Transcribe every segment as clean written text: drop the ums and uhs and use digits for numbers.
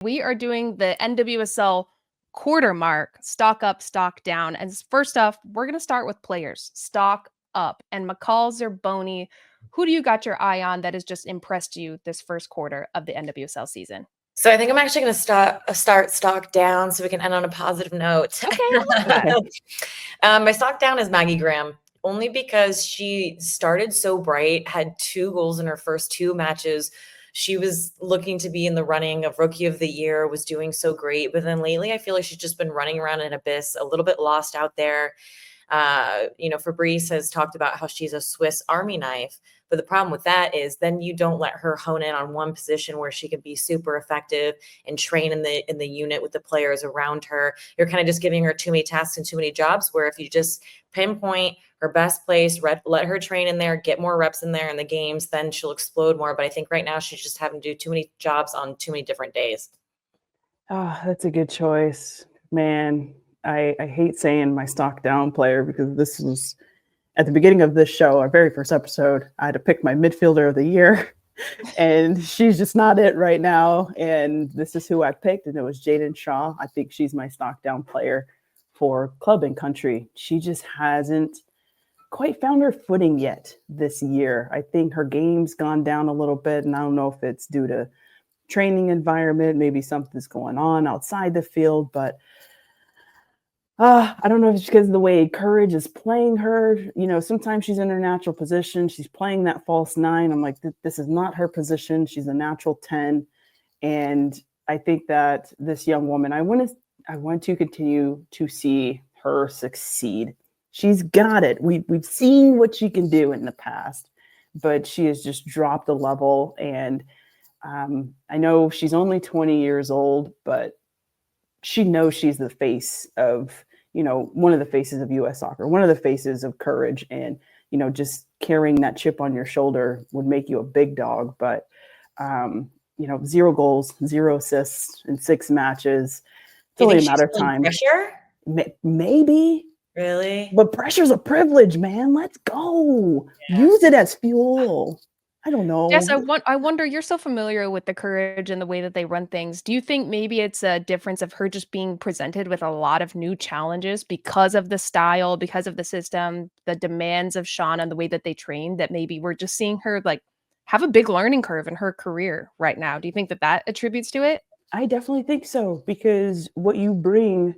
We are doing the NWSL quarter mark, stock up, stock down. And first off, we're going to start with players, stock up. And McCall Zerboni, who do you got your eye on that has just impressed you this first quarter of the NWSL season? So I think I'm actually going to start stock down so we can end on a positive note. Okay. My stock down is Maggie Graham, only because she started so bright, had 2 goals in her first 2 matches. She was looking to be in the running of Rookie of the Year, was doing so great. But then lately, I feel like she's just been running around an abyss, a little bit lost out there. Fabrice has talked about how she's a Swiss Army knife. But the problem with that is then you don't let her hone in on one position where she can be super effective and train in the unit with the players around her. You're kind of just giving her too many tasks and too many jobs, where if you just pinpoint her best place, let her train in there, get more reps in there in the games, then she'll explode more. But I think right now she's just having to do too many jobs on too many different days. Oh, that's a good choice. Man, I hate saying my stock down player because this was at the beginning of this show, our very first episode, I had to pick my midfielder of the year, and she's just not it right now. And this is who I picked, and it was Jaedyn Shaw. I think she's my stock down player for club and country. She just hasn't quite found her footing yet this year. I think her game's gone down a little bit, and I don't know if it's due to training environment, maybe something's going on outside the field, but I don't know if it's because of the way Courage is playing her. Sometimes she's in her natural position. She's playing that false 9. I'm like, this is not her position. She's a natural 10. And I think that this young woman, I want to continue to see her succeed. She's got it. We've seen what she can do in the past, but she has just dropped a level. And I know she's only 20 years old, but she knows she's the face of, one of the faces of U.S. soccer, one of the faces of Courage. And, just carrying that chip on your shoulder would make you a big dog. But, 0 goals, 0 assists in 6 matches. It's only a matter of time. Pressure? Maybe. Really? But pressure's a privilege, man. Let's go. Yeah. Use it as fuel. I don't know. Yes, I wonder, you're so familiar with the Courage and the way that they run things. Do you think maybe it's a difference of her just being presented with a lot of new challenges because of the style, because of the system, the demands of Shauna and the way that they train, that maybe we're just seeing her have a big learning curve in her career right now? Do you think that attributes to it? I definitely think so, because what you bring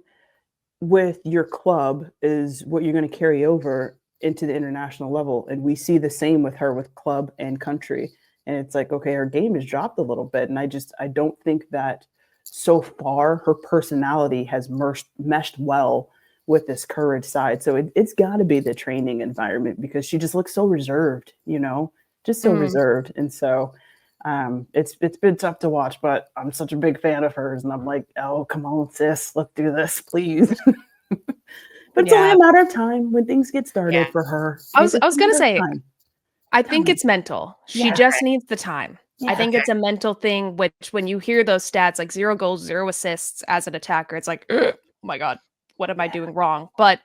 with your club is what you're going to carry over into the international level. And we see the same with her with club and country. And it's like, okay, her game has dropped a little bit. And I don't think that so far her personality has meshed well with this Courage side. So it's got to be the training environment, because she just looks so reserved, just so reserved. And so it's been tough to watch, but I'm such a big fan of hers. And I'm like, oh, come on, sis, let's do this, please. But it's only a matter of time when things get started for her. I was going to say, I think it's mental. She just needs the time. Yeah. I think it's a mental thing, which when you hear those stats, like 0 goals, 0 assists as an attacker, it's like, oh my God, what am I doing wrong? But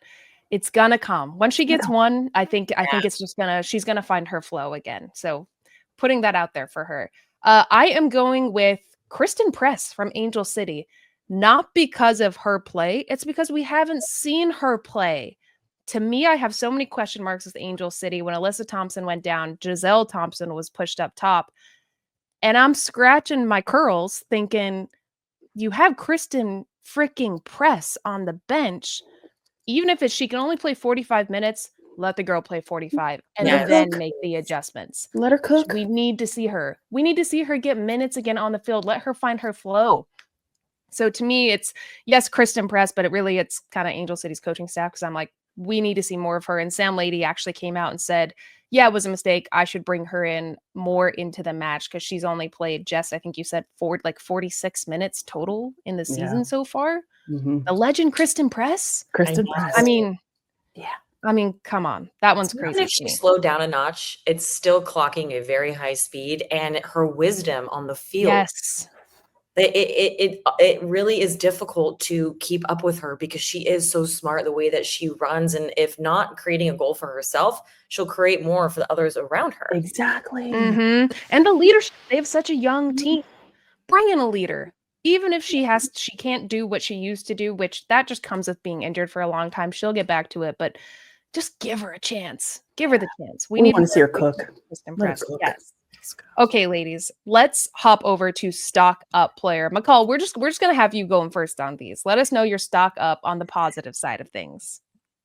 it's going to come. Once she gets one, I think it's just she's going to find her flow again. So putting that out there for her. I am going with Christen Press from Angel City. Not because of her play, it's because we haven't seen her play. To me, I have so many question marks with Angel City. When Alyssa Thompson went down, Giselle Thompson was pushed up top. And I'm scratching my curls thinking, you have Christen freaking Press on the bench. Even if she can only play 45 minutes, let the girl play 45 and then make the adjustments. Let her cook. We need to see her. We need to see her get minutes again on the field. Let her find her flow. So to me, it's, yes, Christen Press, but it's kind of Angel City's coaching staff, because I'm like, we need to see more of her. And Sam Lady actually came out and said, yeah, it was a mistake. I should bring her in more into the match, because she's only played, Jess, I think you said 46 minutes total in the season so far. Mm-hmm. The legend Christen Press. Christen Press. I mean, come on. That one's crazy. Even if she slowed down a notch, it's still clocking a very high speed, and her wisdom on the field. Yes. It really is difficult to keep up with her, because she is so smart the way that she runs. And if not creating a goal for herself, she'll create more for the others around her. Exactly. Mm-hmm. And the leadership, they have such a young team. Bring in a leader. even if she can't do what she used to do, which that just comes with being injured for a long time. She'll get back to it, but just give her a chance. Give her the chance. We want to see her cook. Just Let her impress. cook. Yes. Okay, ladies, let's hop over to stock up player. McCall, we're just gonna have you going first on these. Let us know your stock up on the positive side of things.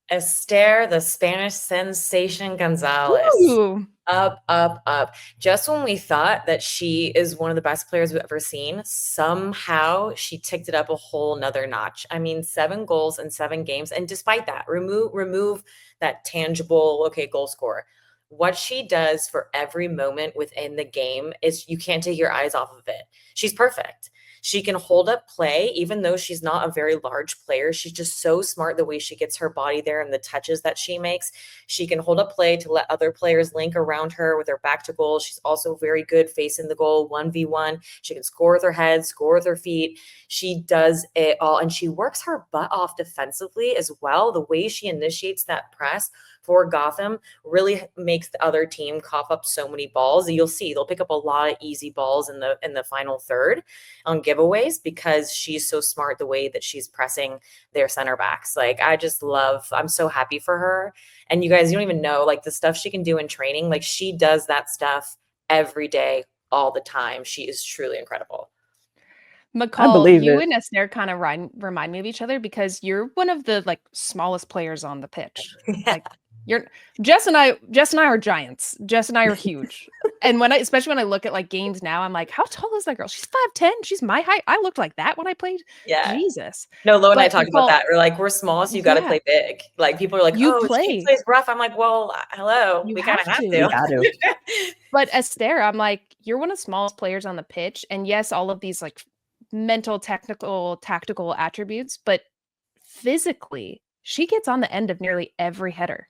Esther, the Spanish sensation Gonzalez. Ooh. Up, up, up. Just when we thought that she is one of the best players we've ever seen, somehow she ticked it up a whole nother notch. I mean, 7 goals in 7 games. And despite that, remove that tangible, okay, goal scorer. What she does for every moment within the game is you can't take your eyes off of it. She's perfect. She can hold up play, even though she's not a very large player. She's just so smart the way she gets her body there and the touches that she makes. She can hold up play to let other players link around her with her back to goal. She's also very good facing the goal, 1v1. She can score with her head, score with her feet. She does it all. And she works her butt off defensively as well. The way she initiates that press for Gotham really makes the other team cough up so many balls. You'll see they'll pick up a lot of easy balls in the final third on giveaways because she's so smart the way that she's pressing their center backs. Like, I'm so happy for her. And you guys, you don't even know, like, the stuff she can do in training. Like, she does that stuff every day, all the time. She is truly incredible. McCall, you and Esther kind of remind me of each other because you're one of the like smallest players on the pitch. Like, Jess and I are giants. Jess and I are huge. And especially when I look at like games now, I'm like, how tall is that girl? She's 5'10". She's my height. I looked like that when I played. Yeah. Jesus. No, Lo and I talked about that. We're like, we're small, so you got to play big. Like, people are like, she plays rough. I'm like, well, hello. We kind of have to. But Esther, I'm like, you're one of the smallest players on the pitch. And yes, all of these like mental, technical, tactical attributes, but physically, she gets on the end of nearly every header.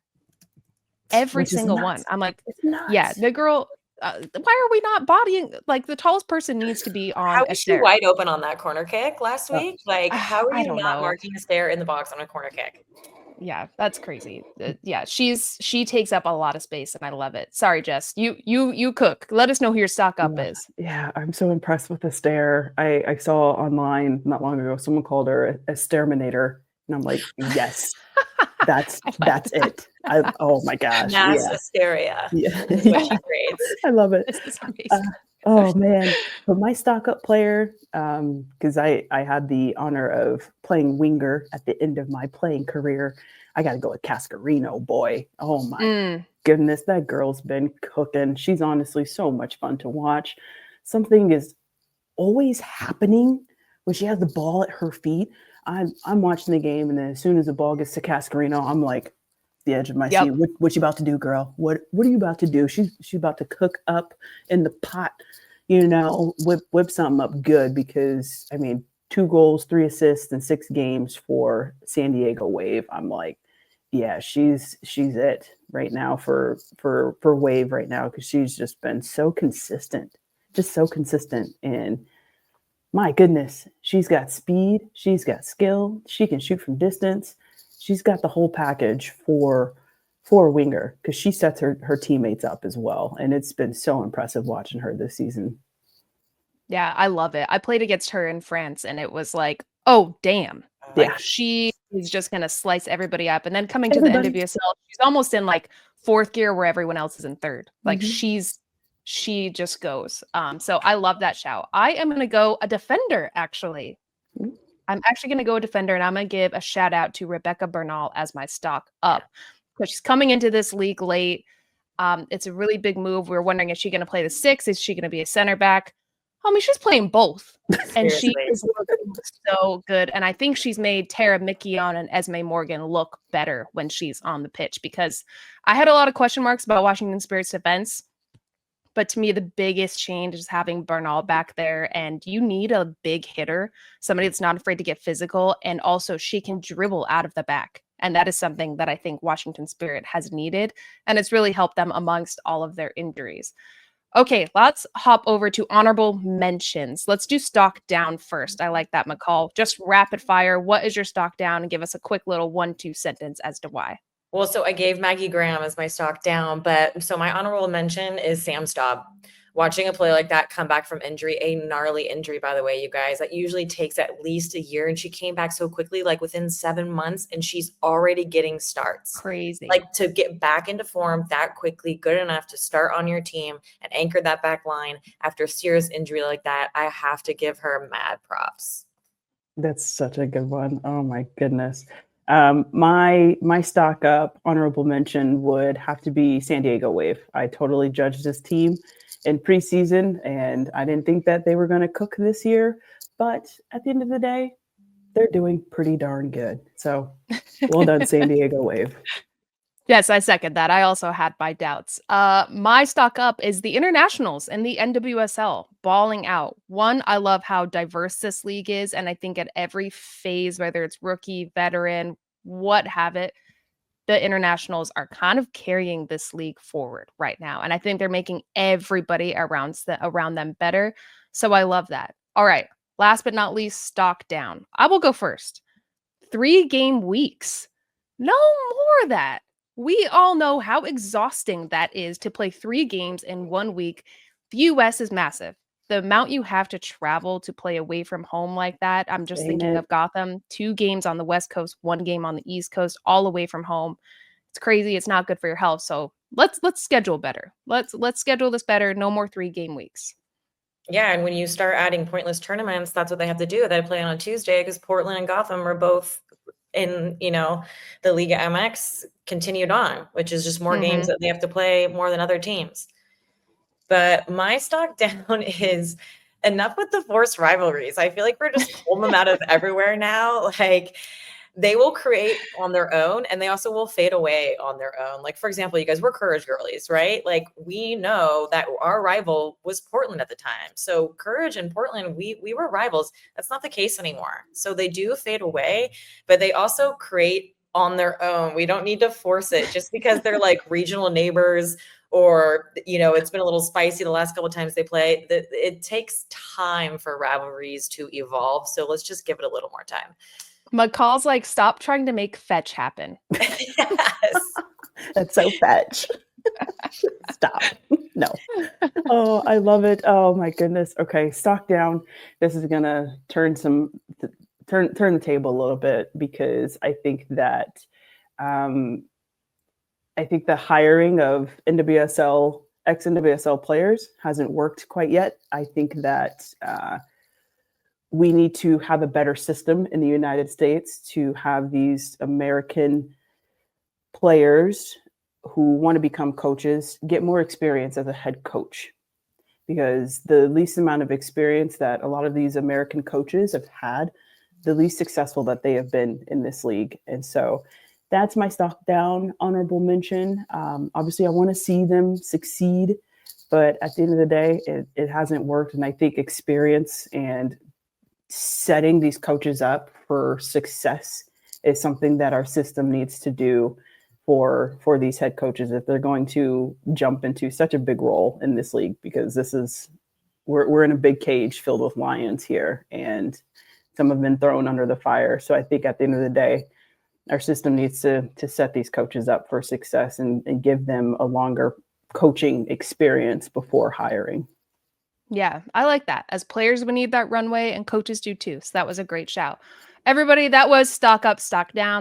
Every single one. I'm like, yeah, the girl, why are we not bodying? Like, the tallest person needs to be on How was she wide open on that corner kick last week? Like, how are you not marking Esther in the box on a corner kick? Yeah, that's crazy. Yeah, she takes up a lot of space and I love it. Sorry, Jess. You cook. Let us know who your stock up is. Yeah, I'm so impressed with Esther. I saw online not long ago someone called her Esterminator. And I'm like, yes, that's it. Oh my gosh. Mass hysteria. Yeah. I love it. This is amazing. Oh man. But my stock up player, because I had the honor of playing winger at the end of my playing career. I gotta go with Cascarino, boy. Oh my goodness, that girl's been cooking. She's honestly so much fun to watch. Something is always happening when she has the ball at her feet. I'm watching the game, and then as soon as the ball gets to Cascarino, I'm like, the edge of my seat. What you about to do, girl? What are you about to do? She's about to cook up in the pot, whip something up good because I mean, 2 goals, 3 assists in 6 games for San Diego Wave. I'm like, yeah, she's it right now for Wave right now because she's just been so consistent, and my goodness, she's got speed, she's got skill, she can shoot from distance. She's got the whole package for a winger because she sets her teammates up as well. And it's been so impressive watching her this season. Yeah, I love it. I played against her in France and it was like, oh, damn. Like she is just going to slice everybody up. And then coming to the NWSL, she's almost in like 4th gear where everyone else is in 3rd. Like she just goes. So I love that shout. I am going to go a defender, actually. I'm actually going to go a defender, and I'm going to give a shout out to Rebecca Bernal as my stock up because she's coming into this league late. It's a really big move. We were wondering, is she going to play the 6? Is she going to be a center back? I mean, she's playing both, and she is looking so good. And I think she's made Tara Mickion and Esme Morgan look better when she's on the pitch because I had a lot of question marks about Washington Spirit's defense. But to me, the biggest change is having Bernal back there. And you need a big hitter, somebody that's not afraid to get physical. And also she can dribble out of the back. And that is something that I think Washington Spirit has needed. And it's really helped them amongst all of their injuries. Okay, let's hop over to honorable mentions. Let's do stock down first. I like that, McCall. Just rapid fire. What is your stock down? And give us a quick little 1-2 sentence as to why. Well, so I gave Maggie Graham as my stock down, but so my honorable mention is Sam Staub. Watching a player like that come back from injury, a gnarly injury, by the way, you guys, that usually takes at least a year. And she came back so quickly, like within 7 months, and she's already getting starts. Crazy. Like to get back into form that quickly, good enough to start on your team and anchor that back line after a serious injury like that, I have to give her mad props. That's such a good one. Oh my goodness. My stock up honorable mention would have to be San Diego Wave. I totally judged this team in preseason, and I didn't think that they were going to cook this year. But at the end of the day, they're doing pretty darn good. So well done, San Diego Wave. Yes, I second that. I also had my doubts. My stock up is the internationals and the NWSL balling out. One, I love how diverse this league is. And I think at every phase, whether it's rookie, veteran, what have it, the internationals are kind of carrying this league forward right now. And I think they're making everybody around them better. So I love that. All right. Last but not least, stock down. I will go first. 3-game weeks. No more of that. We all know how exhausting that is to play 3 games in 1 week. The US is massive. The amount you have to travel to play away from home like that, I'm just thinking of Gotham, 2 games on the West Coast, 1 game on the East Coast, all away from home. It's crazy. It's not good for your health. So let's schedule better. Let's schedule this better. No more 3-game weeks. Yeah, and when you start adding pointless tournaments, that's what they have to do. They play on a Tuesday because Portland and Gotham are both in, the Liga MX continued on, which is just more games that they have to play more than other teams. But my stock down is enough with the forced rivalries. I feel like we're just pulling them out of everywhere now. Like they will create on their own and they also will fade away on their own. Like, for example, you guys were Courage girlies, right? Like we know that our rival was Portland at the time. So Courage and Portland, we were rivals. That's not the case anymore. So they do fade away, but they also create on their own. We don't need to force it just because they're like regional neighbors or, it's been a little spicy the last couple of times they play. It takes time for rivalries to evolve. So let's just give it a little more time. McCall's like, stop trying to make fetch happen. Yes. That's so fetch. Stop. No. Oh, I love it. Oh my goodness. Okay, stock down. This is gonna turn the table a little bit because I think that the hiring of ex-NWSL players hasn't worked quite yet. I think that we need to have a better system in the United States to have these American players who want to become coaches get more experience as a head coach, because the least amount of experience that a lot of these American coaches have had, the least successful that they have been in this league. And so that's my stock down honorable mention. Obviously, I want to see them succeed, but at the end of the day, it hasn't worked. And I think experience and setting these coaches up for success is something that our system needs to do for these head coaches if they're going to jump into such a big role in this league, because we're in a big cage filled with lions here and some have been thrown under the fire. So I think at the end of the day, our system needs to set these coaches up for success and give them a longer coaching experience before hiring. Yeah, I like that. As players, we need that runway and coaches do too. So that was a great shout. Everybody, that was stock up, stock down.